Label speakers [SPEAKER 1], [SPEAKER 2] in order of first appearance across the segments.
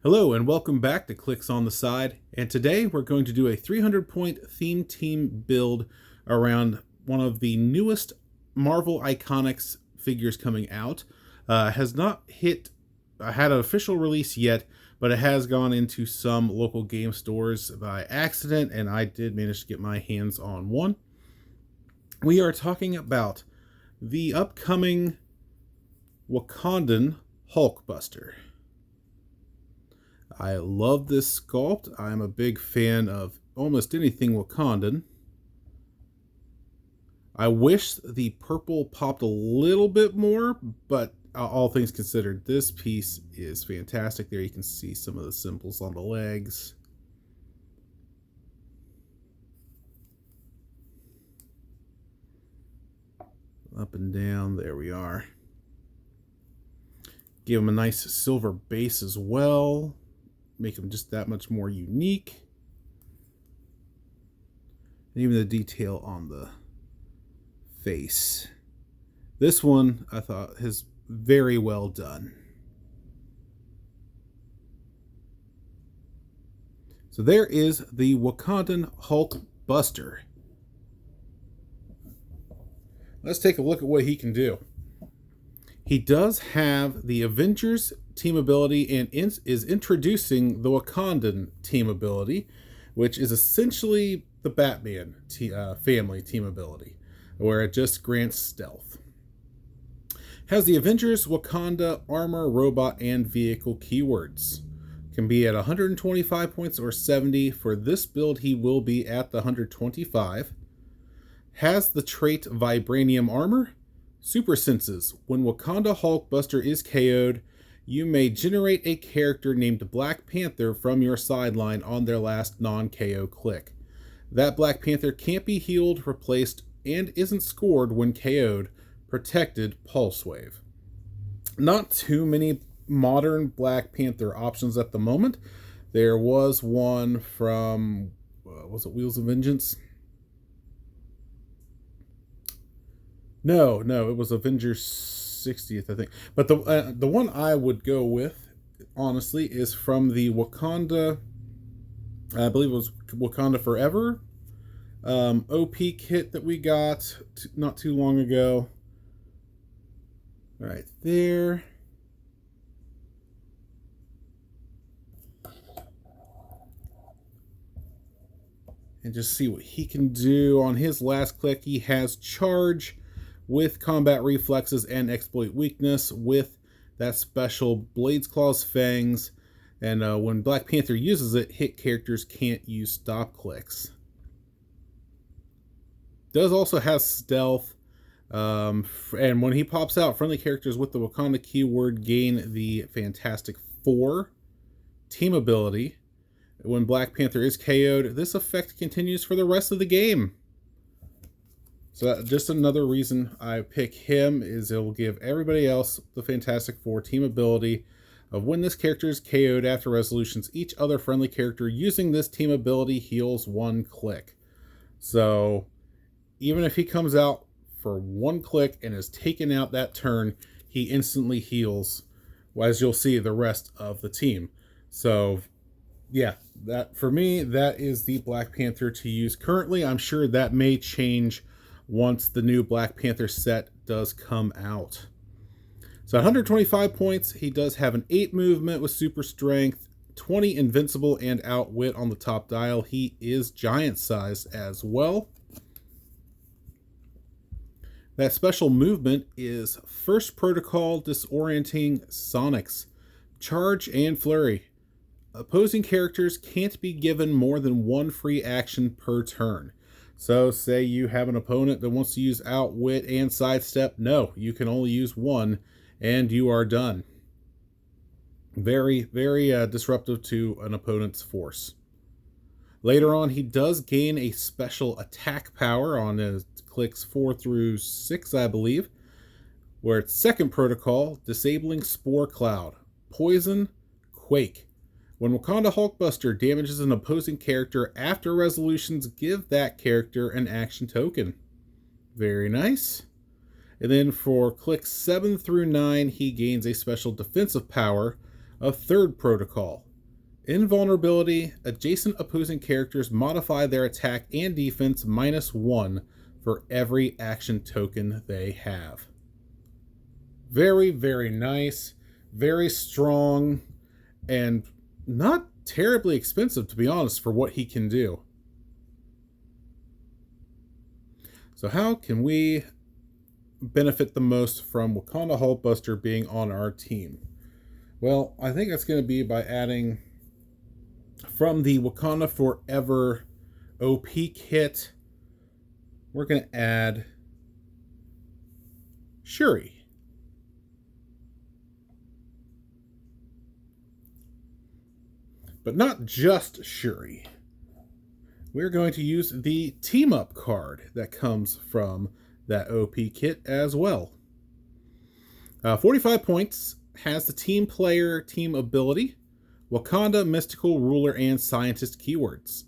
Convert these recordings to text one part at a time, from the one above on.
[SPEAKER 1] Hello and welcome back to Clicks on the Side, and today we're going to do a 300-point theme team build around one of the newest Marvel Iconix figures coming out. Has not had an official release yet, but it has gone into some local game stores by accident, and I did manage to get my hands on one. We are talking about the upcoming Wakandan Hulkbuster. I love this sculpt. I'm a big fan of almost anything Wakandan. I wish the purple popped a little bit more, but all things considered, this piece is fantastic. There you can see some of the symbols on the legs. Up and down, there we are. Give them a nice silver base as well. Make them just that much more unique. And even the detail on the face. This one I thought is very well done. So there is the Wakandan Hulkbuster. Let's take a look at what he can do. He does have the Avengers team ability and is introducing the Wakandan team ability, which is essentially the Batman family team ability, where it just grants stealth. Has the Avengers, Wakanda, armor, robot, and vehicle keywords. Can be at 125 points or 70. For this build, he will be at the 125. Has the trait Vibranium armor. Super senses. When Wakanda Hulkbuster is KO'd, you may generate a character named Black Panther from your sideline on their last non-KO click. That Black Panther can't be healed, replaced, and isn't scored when KO'd. Protected Pulse Wave. Not too many modern Black Panther options at the moment. There was one from, was it Wheels of Vengeance? No, it was Avengers 60th, I think. But the one I would go with, honestly, is from the Wakanda, I believe it was Wakanda Forever OP kit that we got not too long ago. Right there. And just see what he can do. On his last click, he has charge with combat reflexes and exploit weakness with that special Blades Claws Fangs. And when Black Panther uses it, hit characters can't use stop clicks. Does also have stealth. And when he pops out, friendly characters with the Wakanda keyword gain the Fantastic Four team ability. When Black Panther is KO'd, this effect continues for the rest of the game. So just another reason I pick him is it will give everybody else the Fantastic Four team ability of when this character is KO'd after resolutions, each other friendly character using this team ability heals one click. So even if he comes out for one click and is taken out that turn, he instantly heals, as you'll see, the rest of the team. So yeah, that for me, that is the Black Panther to use currently. I'm sure that may change once the new Black Panther set does come out. So 125 points, he does have an 8 movement with super strength, 20 invincible and outwit on the top dial. He is giant size as well. That special movement is First Protocol Disorienting Sonics, Charge and Flurry. Opposing characters can't be given more than one free action per turn. So say you have an opponent that wants to use Outwit and Sidestep. No, you can only use one and you are done. Very, very disruptive to an opponent's force. Later on, he does gain a special attack power on his clicks 4 through 6, I believe, where it's Second Protocol, Disabling Spore Cloud, Poison, Quake. When Wakanda Hulkbuster damages an opposing character after resolutions, give that character an action token. Very nice. And then for clicks 7 through 9, he gains a special defensive power of Third Protocol, Invulnerability. Adjacent opposing characters modify their attack and defense -1 for every action token they have. Very, very nice. Very strong. And not terribly expensive, to be honest, for what he can do. So how can we benefit the most from Wakanda Hulkbuster being on our team? Well, I think that's going to be by adding from the Wakanda Forever OP kit, we're going to add Shuri. But not just Shuri. We're going to use the team up card that comes from that OP kit as well. 45 points, has the team player team ability, Wakanda, mystical, ruler, and scientist keywords.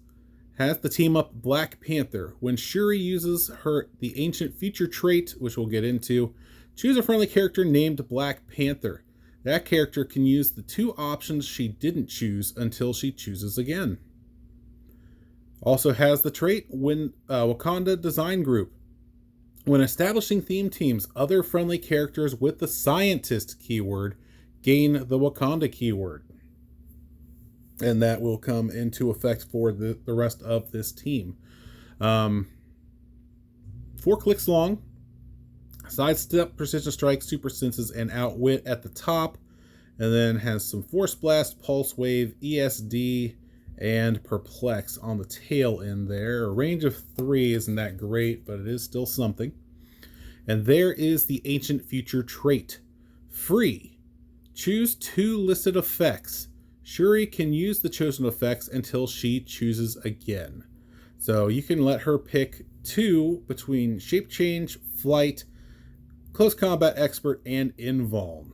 [SPEAKER 1] Has the team up Black Panther. When Shuri uses the ancient feature trait, which we'll get into, choose a friendly character named Black Panther. That character can use the 2 options she didn't choose until she chooses again. Also has the trait when Wakanda Design Group. When establishing theme teams, other friendly characters with the scientist keyword gain the Wakanda keyword. And that will come into effect for the rest of this team. 4 clicks long. Sidestep, precision strike, super senses, and outwit at the top. And then has some force blast, pulse wave, ESD, and perplex on the tail end there. A range of 3 isn't that great, but it is still something. And there is the ancient future trait. Free. Choose 2 listed effects. Shuri can use the chosen effects until she chooses again. So you can let her pick 2 between shape change, flight, close combat expert, and invuln.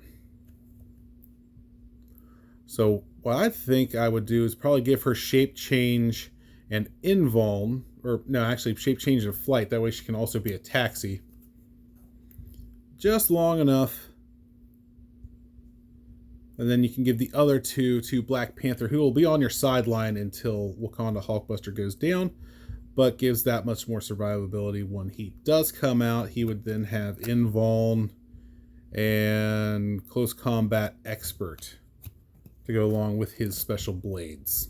[SPEAKER 1] So what I think I would do is probably give her shape change and invuln, or no, actually shape change and flight. That way she can also be a taxi. Just long enough. And then you can give the other 2 to Black Panther, who will be on your sideline until Wakanda Hulkbuster goes down, but gives that much more survivability when he does come out. He would then have invuln and close combat expert to go along with his special blades.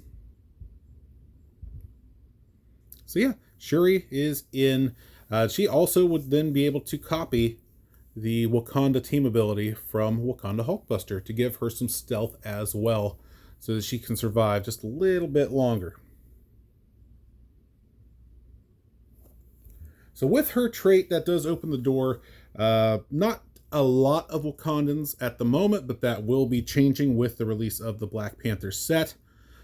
[SPEAKER 1] So yeah, Shuri is in. She also would then be able to copy the Wakanda team ability from Wakanda Hulkbuster to give her some stealth as well, so that she can survive just a little bit longer. So with her trait, that does open the door. Not a lot of Wakandans at the moment, but that will be changing with the release of the Black Panther set.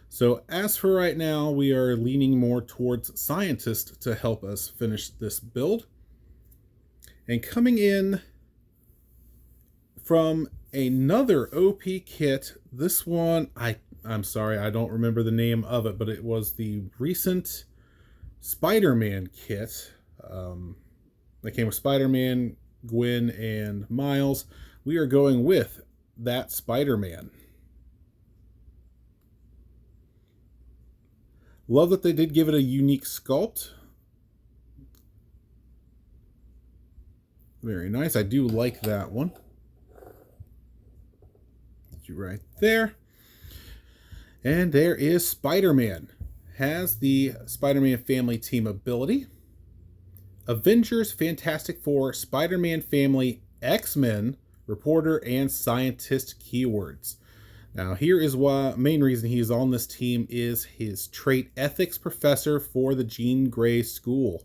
[SPEAKER 1] So as for right now, we are leaning more towards Scientist to help us finish this build. And coming in from another OP kit, this one, I'm sorry, I don't remember the name of it, but it was the recent Spider-Man kit. That came with Spider-Man, Gwen, and Miles. We are going with that Spider-Man. Love that they did give it a unique sculpt. Very nice. I do like that one. Put you right there. And there is Spider-Man. Has the Spider-Man family team ability. Avengers, Fantastic Four, Spider-Man family, X-Men, reporter, and scientist keywords. Now, here is why main reason he is on this team is his trait ethics professor for the Jean Grey School.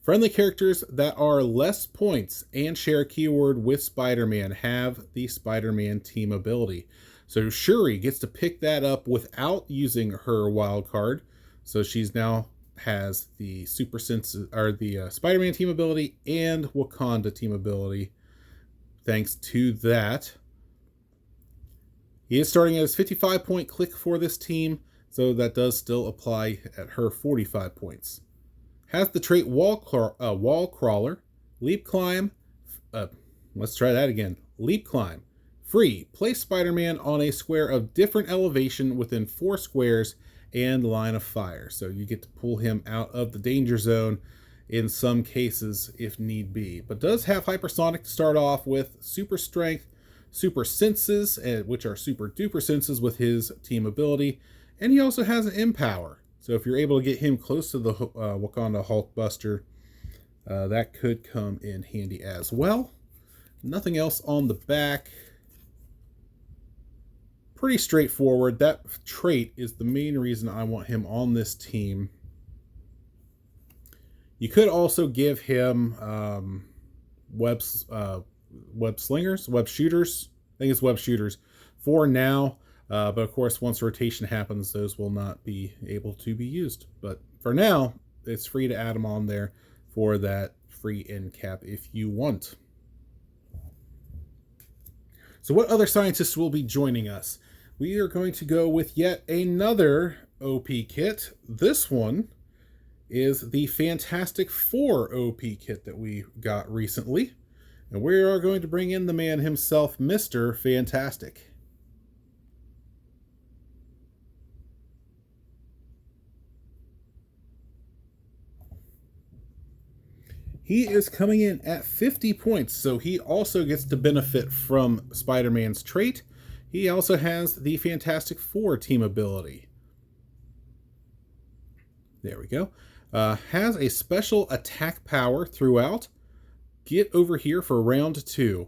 [SPEAKER 1] Friendly characters that are less points and share a keyword with Spider-Man have the Spider-Man team ability. So Shuri gets to pick that up without using her wild card. So she's now has the super sense or the Spider-Man team ability and Wakanda team ability. Thanks to that, he is starting at his 55-point click for this team, so that does still apply at her 45 points. Has the trait wall crawler, leap climb. Let's try that again. Leap climb, Free. Place Spider-Man on a square of different elevation within 4 squares and line of fire. So you get to pull him out of the danger zone in some cases if need be. But does have hypersonic to start off with, super strength, super senses, which are super duper senses with his team ability, and he also has an empower. So if you're able to get him close to the Wakanda Hulkbuster, that could come in handy as well. Nothing else on the back. Pretty straightforward. That trait is the main reason I want him on this team. You could also give him web slingers, web shooters. I think it's web shooters for now. But of course, once rotation happens, those will not be able to be used. But for now, it's free to add them on there for that free end cap if you want. So what other scientists will be joining us? We are going to go with yet another OP kit. This one is the Fantastic Four OP kit that we got recently. And we are going to bring in the man himself, Mr. Fantastic. He is coming in at 50 points, so he also gets to benefit from Spider-Man's trait. He also has the Fantastic Four team ability. There we go. Has a special attack power throughout. Get over here for round 2.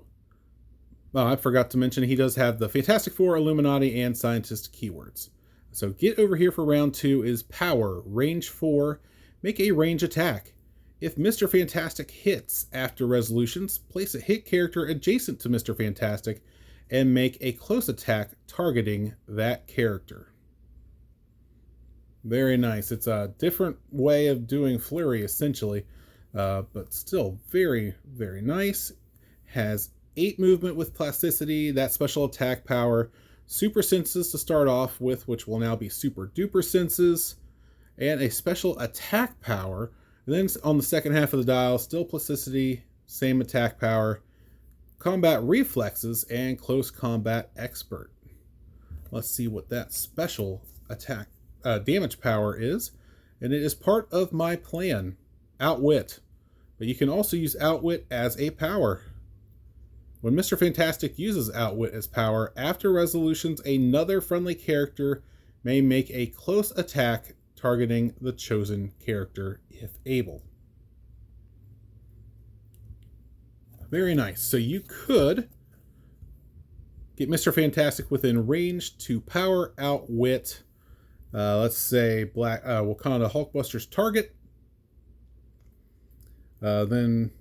[SPEAKER 1] Oh, I forgot to mention he does have the Fantastic Four, Illuminati, and Scientist keywords. So get over here for round 2 is power, range 4, make a range attack. If Mr. Fantastic hits after resolutions, place a hit character adjacent to Mr. Fantastic and make a close attack targeting that character. Very nice. It's a different way of doing flurry, essentially, but still very, very nice. Has 8 movement with plasticity, that special attack power, super senses to start off with, which will now be super duper senses, and a special attack power. And then on the second half of the dial, still plasticity, same attack power, combat reflexes, and close combat expert. Let's see what that special attack damage power is. And it is part of my plan, Outwit. But you can also use Outwit as a power. When Mr. Fantastic uses Outwit as power, after resolutions, another friendly character may make a close attack targeting the chosen character if able. Very nice. So you could get Mr. Fantastic within range to power Outwit, let's say Wakanda Hulkbuster's target. Then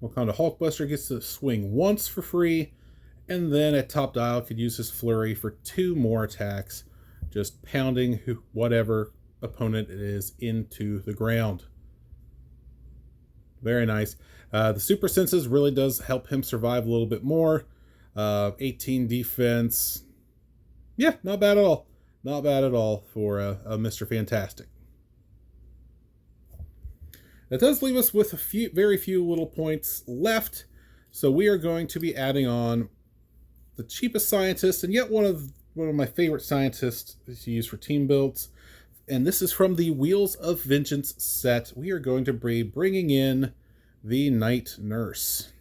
[SPEAKER 1] Wakanda Hulkbuster gets to swing once for free, and then at top dial could use his flurry for 2 more attacks, just pounding whatever opponent it is into the ground. Very nice. The super senses really does help him survive a little bit more. 18 defense. Yeah, not bad at all. Not bad at all for Mr. Fantastic. That does leave us with very few little points left. So we are going to be adding on the cheapest scientist, and yet one of my favorite scientists to use for team builds. And this is from the Wheels of Vengeance set. We are going to be bringing in the Night Nurse.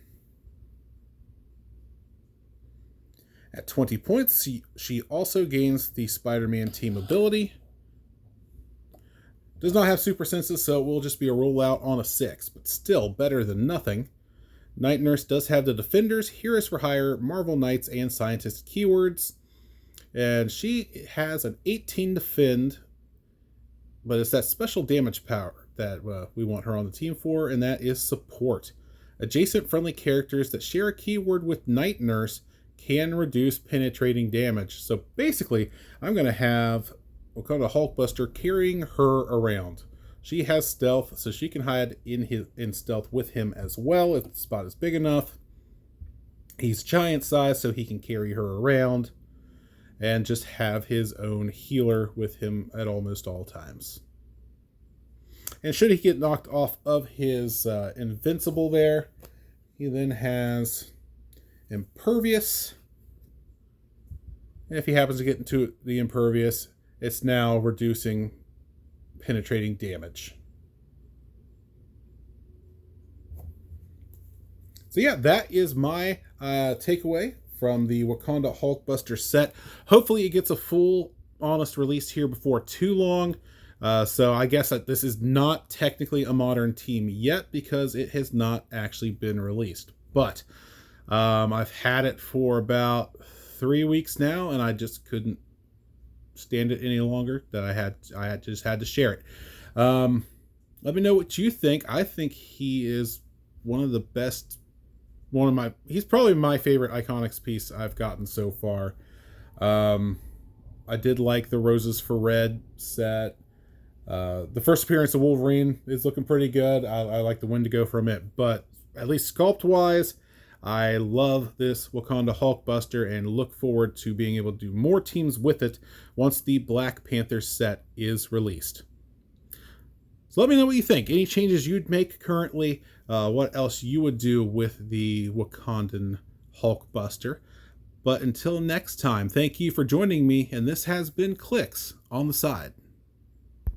[SPEAKER 1] At 20 points, she also gains the Spider-Man team ability. Does not have super senses, so it will just be a rollout on a 6, but still better than nothing. Night Nurse does have the Defenders, Heroes for Hire, Marvel Knights, and Scientist keywords. And she has an 18 defend, but it's that special damage power that we want her on the team for, and that is support. Adjacent friendly characters that share a keyword with Night Nurse can reduce penetrating damage. So basically, I'm going to have Wakanda Hulkbuster carrying her around. She has stealth, so she can hide in stealth with him as well if the spot is big enough. He's giant size, so he can carry her around and just have his own healer with him at almost all times. And should he get knocked off of his invincible there, he then has Impervious, And if he happens to get into the impervious, it's now reducing penetrating damage. So yeah, that is my takeaway from the Wakanda Hulkbuster set. Hopefully it gets a full, honest release here before too long. So I guess that this is not technically a modern team yet because it has not actually been released. But I've had it for about 3 weeks now, and I just couldn't stand it any longer. That I just had to share it. Let me know what you think. I think he is one of the best. He's probably my favorite Iconix piece I've gotten so far. I did like the Roses for Red set. The first appearance of Wolverine is looking pretty good. I like the Wendigo from it, but at least sculpt wise, I love this Wakanda Hulkbuster and look forward to being able to do more teams with it once the Black Panther set is released. So let me know what you think. Any changes you'd make currently? What else you would do with the Wakandan Hulkbuster? But until next time, thank you for joining me, and this has been Clicks on the Side.